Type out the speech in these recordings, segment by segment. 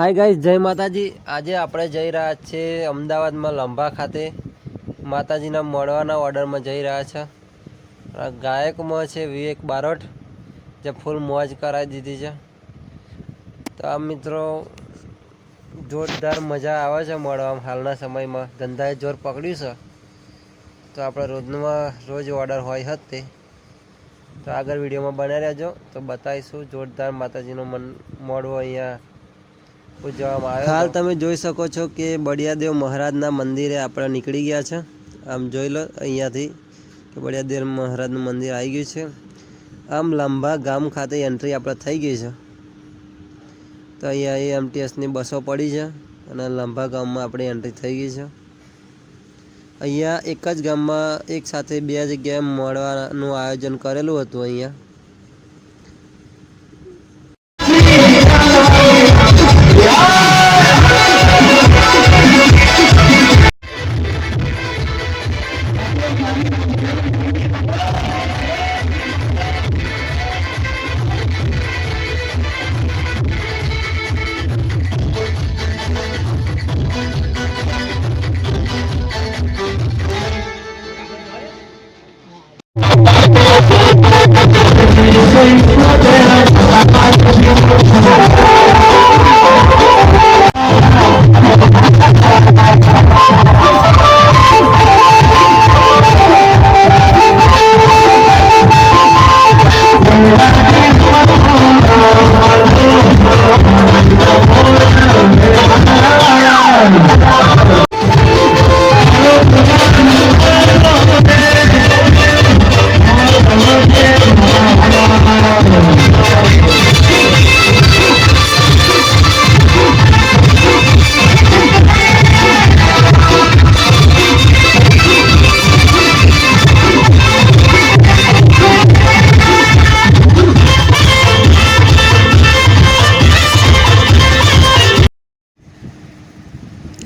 Hi guys, जय माताजी। आज આપણે જઈ રહ્યા છે અમદાવાદમાં લંભા ખાતે માતાજીના મળવાના ઓર્ડરમાં જઈ રહ્યા છે। ગાયકમાં છે વિવેક બારોટ, જે ફૂલ મોજ કરાવી દીધી છે। તો આ મિત્રો જોરદાર મજા આવે છે મળવામાં। હાલના સમયમાં ધંધાએ જોર પકડ્યું છે, તો આપણે રોજ ઓર્ડર હોય જ તે। તો આગળ વિડીયોમાં બન્યા રહેજો, તો બતાવીશું જોરદાર માતાજીનો મળવો અહીંયા પૂજવામાં આવ્યો। હાલ તમે જોઈ શકો છો કે બળિયાદેવ મહારાજના મંદિરે આપણે નીકળી ગયા છે। આમ જોઈ લો અહીંયાથી કે બળિયાદેવ મહારાજનું મંદિર આવી ગયું છે। આમ લંભા ગામ ખાતે એન્ટ્રી આપણે થઈ ગઈ છે। તો અહીંયા એમટીએસની બસો પડી છે અને લંભા ગામમાં આપણી એન્ટ્રી થઈ ગઈ છે। અહીંયા એક જ ગામમાં એક સાથે બે જગ્યાએ મળવાનું આયોજન કરેલું હતું। અહીંયા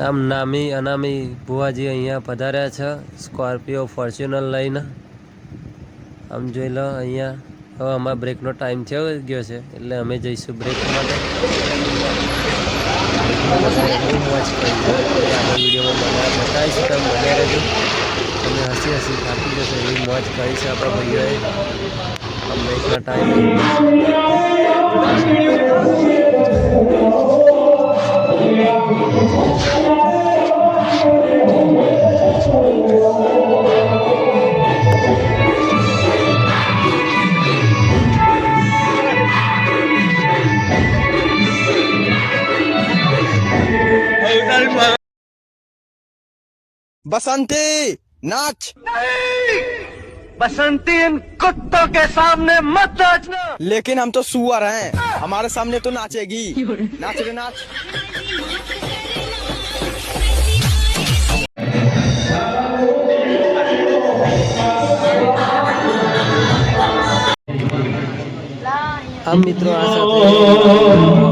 આમ નામી અનામી ભુવાજી અહીંયા પધાર્યા છે સ્કોર્પિયો ફોર્ચ્યુનર લઈને। આમ જોઈ લો અહીંયા હવે અમારા બ્રેકનો ટાઈમ થયો ગયો છે, એટલે અમે જઈશું બ્રેક માટે। વિડીયોમાં બતાવીશું, તમે બન્યા રહેજો, તમે હસી હસી થાકી જશો એવી મોજ કરી છે આપણા ભાઈઓએ આમ બ્રેકના ટાઈમે। बसंती नाच नहीं, बसंती इन कुत्तों के सामने मत नाचना। लेकिन हम तो सुअर हैं, हमारे सामने तो नाचेगी। नाच रे नाच। આમ મિત્રો આ સાથે